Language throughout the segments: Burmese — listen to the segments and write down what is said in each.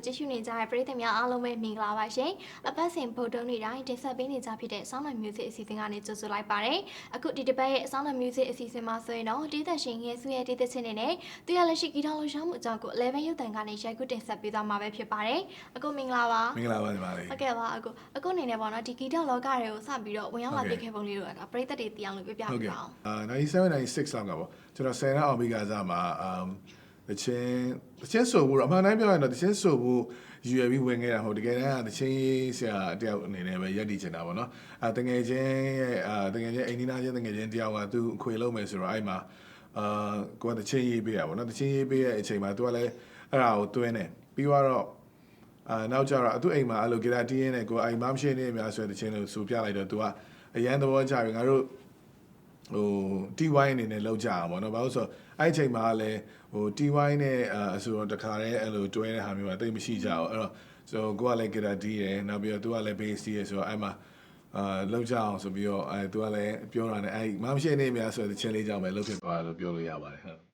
ကိုကြည့်ရှုနေကြတဲ့ပရိသတ်များအားလုံးပဲမင်္ဂလာပါရှင်။အပတ်စဉ်ဗုဒ္ဓနေ့တိုင်းတင်ဆက်ပေးနေကြဖြစ်တဲ့ Sound of Music အစီအစဉ်ကနေကြိုဆိုလိုက်ပါရစေ။အခုဒီတစ်ပတ်ရဲ့ Sound of Music အစီအစဉ်မှာဆိုရင်တော့ဒေသရှင်ငယ်စုရဲ့ဒေသချင်းတွေနဲ့သူရလက်ရှိဂီတလှူရှားမှုအကြောင်းကို11ရုပ်သံကနေရိုက်ကူးတင်ဆက်ပေးသွားမှာပဲဖြစ်ပါတယ်။အခုမင်္ဂလာပါ။မင်္ဂလာပါညီမလေး ဟုတ်ကဲ့ပါအခုအနေနဲ့ပေါ့နော်ဒီဂီတလောကတွေကိုစပြီးတော့ဝင်ရောက်လာပြခဲ့ပုံလေးတို့ကပရိသတ်တွေသိအောင်လို့ပြပြပေးပါအောင်။97 96လောက်ကပေါ့ကျွန်တော်10နှစ်အောင်ပြီးကစားမှာတချင်းဆိုဖို့အမှန်တိုင်းပြောရင်တော့တချင်းဆိုဖို့ရွယ်ပြီးဝင်ခဲ့တာဟုတ်တကယ်တမ်းကတချင်းဆရာတယောက်အနေနဲ့ပဲရက်တည်ချင်တာပေါ့နော်တငယ်ချင်းရဲ့တငယ်ချင်းအိမ်နီးနားချင်းတငယ်ချင်းတယောက်ကသူအခွေလုံးမယ်ဆိုတော့အဲ့မှာကိုကတချင်းရေးပေးရပေါ့နော်တချင်းရေးပေးရဲ့အချိန်မှာသူကလည်းအဲ့ဒါကိုတွင်းတယ်ပြီးတော့နောက်ကျတော့သူ့အိမ်မှာအဲ့လိုဂီတာတီးရင်းနဲ့ကိုအိမ်မမရှိနေများဆိုတဲ့တချင်းလို့ဆိုပြလိုက်တော့သူကအရန်သဘောကျပြီငါတို့TY အနေနဲ့လောက်ကြအောင်ပေါ့နော်ဘာလို့ဆိုတော့အဲ့အချိန်မှာလည်းTY နဲ့ဆိုတော့တခါတည်းအဲ့လိုတွဲတဲ့ဟာမျိုးကတိတ်မရှိကြအောင်အဲ့တော့ဆိုကိုကလည်းဂီတာတီးရယ်နောက်ပြီးတော့သူကလည်း bass တီးရယ်ဆိုတော့အဲ့မှာလောက်ကြအောင်ဆိုပြီးတော့သူကလည်းပြောတာနဲ့အဲ့မရှိနေများဆိုတဲ့ချင်းလေးကြောင့်ပဲလောက်ဖြစ်သွားတယ်လို့ပြောလို့ရပါတယ်ဟုတ်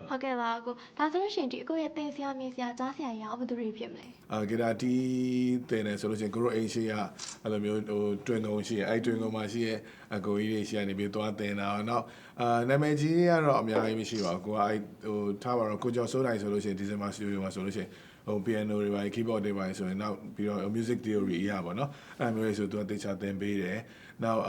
ဟုတ်ကဲ့ပါဒါဆိုလို့ရှိရင်ဒီအခုရဲ့တင်ဆရာမြင်ဆရာကြားဆရာရောဘယ်သူတွေဖြစ်မလဲဂီတာတီးတင်တယ်ဆိုလို့ရှိရင်ကိုရိုအိမ်ရှိရအဲ့လိုမျိုးတွင်ကုန်ရှိရအဲ့တွင်ကုန်မှာရှိရအကိုကြီးတွေရှိရနေပြီးသွားတင်တာနောက်နာမည်ကြီးကတော့အများကြီးမရှိပါဘူးကိုကထားပါတော့ကိုကျော်စိုးနိုင်ဆိုလို့ရှိရင်ဒီဇင်ဘာစတူဒီယိုမှာဆိုလို့ရှိရင်piano တွေပါ keyboard တွေပါဆိုရင်နောက်ပြီးတော့ music theory ရပါတော့အဲ့မျိုးလေးဆိုသူကတေချာသင်ပေးတယ်နောက်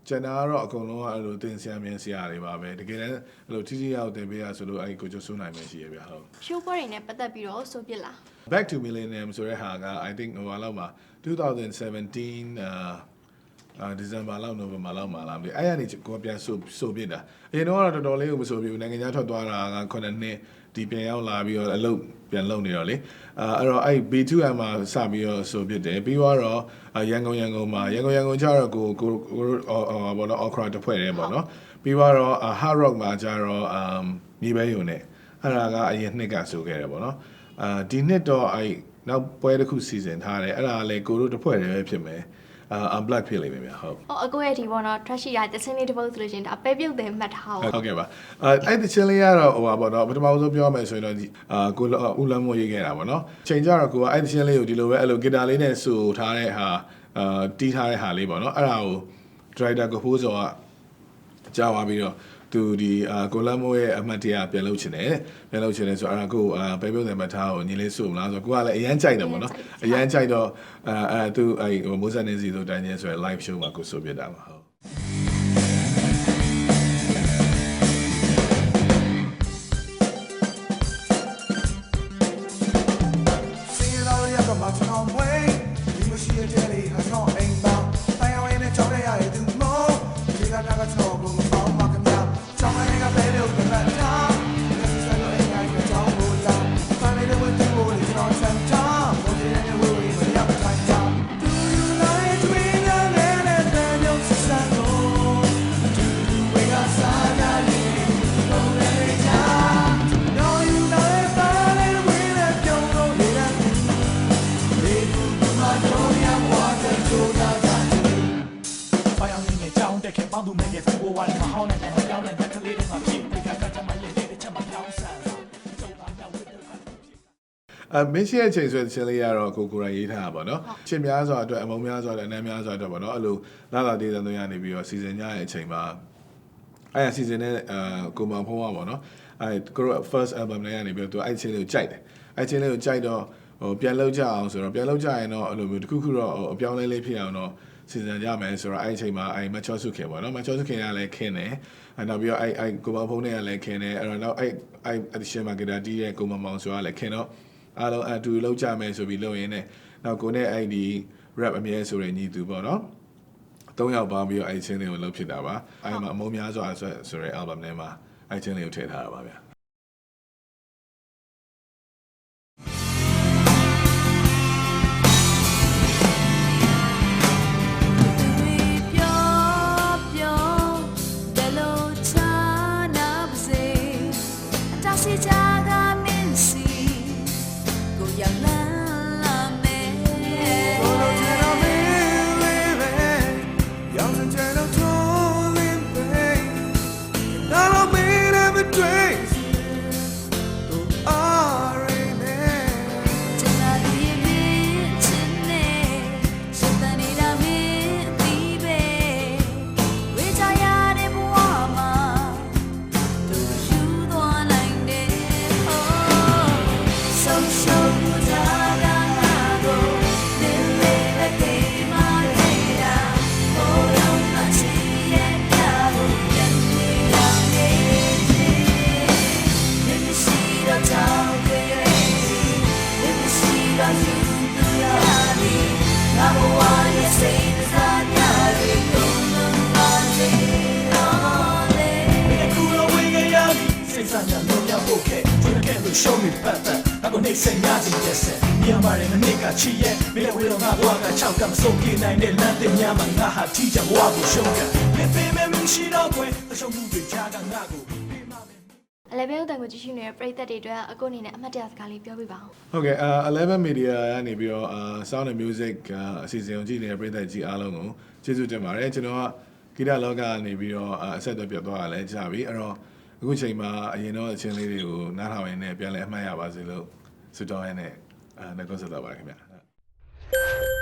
ကျွန်တော်ကတော့အကုန်လုံးကအဲ့လိုတင်ဆရာမြင်ဆရာတွေပါပဲတကယ်လည်းအဲ့လိုထိထိရောက်တင်ပေးရဆိုလို့အဲ့ကိုကျော်စိုးနိုင်ပဲရှိရဗျဟုတ် show ပွဲတွေနဲ့ပတ်သက်ပြီးတော့ဆိုပြလား Back to Millennium ဆိုတဲ့ဟာက I think ဟိုလောက်မှာ2017 December လောက် November လောက်မှာလားမသိအဲ့ရနေကိုပြန်ဆိုပြစ်တာအရင်တော့တော်တော်လေးကိုမဆိုပြဘူးနိုင်ငံခြားထွက်သွားတာက9နှစ်ဒီပြန်ရောက်လာပြီးတော့အလုပ်ပြန်လုပ်နေတော့လေအဲ့တော့အဲ့ B2M မှာစပြီးတော့ဆိုပြစ်တယ်ပြီးတော့ရန်ကုန်မှာရန်ကုန်ကျတော့ကိုဘောနော် Okra တစ်ဖွဲ့တည်းပေါ့နော်ပြီးတော့ Hard Rock မှာကျတော့မြေပဲယုံနဲ့အဲ့ဒါကအရင်နှစ်ကဆိုခဲ့တယ်ပေါ့နော်ဒီနှစ်တော့အဲ့နောက်ပွဲတစ်ခုစီစဉ်ထားတယ်အဲ့ဒါလည်းကိုတို့တစ်ဖွဲ့တည်းပဲဖြစ်မယ်unblock ဖြစ်လိမ့်မယ်ဗျဟုတ်အကိုရဲ့ဒီပေါ့နော် trash ရတချင်းလေးတစ်ပုတ်ဆိုလို့ရှင်ဒါပဲပြုတ်တယ်မှတ်ထားဟုတ်ကဲ့ပါအဲ့တချင်းလေးကတော့ဟိုပါပေါ့နော်ပထမဆုံးပြောမယ်ဆိုရင်တော့ကိုဦးလမ်းမိုးရေးခဲ့တာပေါ့နော်ချိန်ကြတော့ကိုကအဲ့တချင်းလေးကိုဒီလိုပဲအဲ့လိုဂီတာလေးနဲ့ဆိုထားတဲ့ဟာတီးထားတဲ့ဟာလေးပေါ့နော်အဲ့ဒါကို driver ကိုဖိုးစောကကြားသွားပြီးတော့သူဒီကိုလမ်းမိုးရဲ့အမှတ်တရပြန်လုပ်ချင်တယ်ဆိုတော့အဲ့ဒါကိုပဲပြုတ်တယ်မှတ်ထားကိုညီလေးဆိုမလားဆိုတော့ကိုကလည်းအရန်ကြိုက်တယ်ပေါ့နော်အရန်ကြိုက်တော့သူမိုးစံနေစီဆိုတိုင်းချင်းဆိုရယ် live show မှာကိုဆိုပြတာပါဟုတ် ပေါင်းသူမဲ့ရဲ့ဘိုးဝါးမဟောင်းတဲ့မပြောင်းတဲ့ကလေးတွေမှာဖြစ်ပြီးကကြမ်းမလေးတဲ့ချက်မပြောင်းဆန်မင်းရှိရဲ့ချိန်ဆိုတဲ့ချင်းလေးကတော့ကိုရိုင်းရေးထားတာပေါ့နော်။ချင်းများစွာအတွက်အမုံများစွာအတွက်အနှမ်းများစွာအတွက်ပေါ့နော်။အဲ့လိုလာလာဒေသတွေကနေပြီးတော့စီစဉ်ကြတဲ့အချိန်မှာအဲ့စီစဉ်တဲ့ကိုမောင်ဖုံးပါပေါ့နော်။အဲ့ကိုရို first album လေးကနေပြီးတော့သူအဲ့ချင်းလေးကိုကြိုက်တယ်။အဲ့ချင်းလေးကိုကြိုက်တော့ပြန်လောက်ကြအောင်ဆိုတော့ပြန်လောက်ကြရင်တော့အဲ့လိုမျိုးတစ်ခုခုတော့အပြောင်းလဲလေးဖြစ်အောင်တော့စီစဉ်ကြမယ်ဆိုတော့အဲ့အချိန်မှာအဲ့မချောစုခင်ပေါ့နော်။မချောစုခင်ကလည်းခင်တယ်။နောက်ပြီးတော့အဲ့ကိုမောင်ဖုံးနဲ့ကလည်းခင်တယ်။အဲ့တော့နောက်အဲ့ addition မှာဂီတာတီးတဲ့ကိုမောင်မောင်ဆိုတာလည်းခင်တော့အားလုံးအတူလောက်ကြမယ်ဆိုပြီးလုပ်ရင်းနဲ့နောက်ကိုနဲ့အဲ့ဒီ rap အမြဲဆိုတဲ့ညီသူပေါ့နော်၃ယောက်ပေါင်းပြီးတော့အဲ့ချင်းလေးကိုလုပ်ဖြစ်တာပါအဲ့မှာအမုံများစွာဆိုတဲ့ album ထဲမှာအဲ့ချင်းလေးကိုထည့်ထားတာပါဗျာshow me the path ငါကိုနေစင်များစီတဲ့ဆက်မြန်မာရဲ့မနစ်ကချီရဲ့မင်းဝေတော့ငါဘွားက6ကမစိုးပြေးနိုင်တဲ့လမ်းတင်များမှာငါဟာထီးချဘွားကိုရှုံးကန်မင်းပေးမယ်မရှိတော့ကွယ်တရှုံးမှုတွေချာကငါကို11တန်ကိုကြည့်ရှုနေတဲ့ပရိသတ်တွေအတွက်အခုအနေနဲ့အမှတ်တရစကားလေးပြောပြပါဦး။ဟုတ်ကဲ့11 media ကနေပြီးတော့sound and music အစီအစဉ်ကိုကြည့်နေတဲ့ပရိသတ်ကြီးအားလုံးကိုကျေးဇူးတင်ပါတယ်ကျွန်တော်ကဂီတလောကကနေပြီးတော့အဆက်အသွယ်ပြတ်သွားတာလည်းကြာပြီအဲ့တော့အခုချိန်မှာအရင်တော့အချင်းလေးတွေကိုနားထောင်ရင်းနဲ့ပြန်လည်အမှတ်ရပါစေလို့ဆုတောင်းရင်းနဲ့နှုတ်ဆက်တော့ပါခင်ဗျာ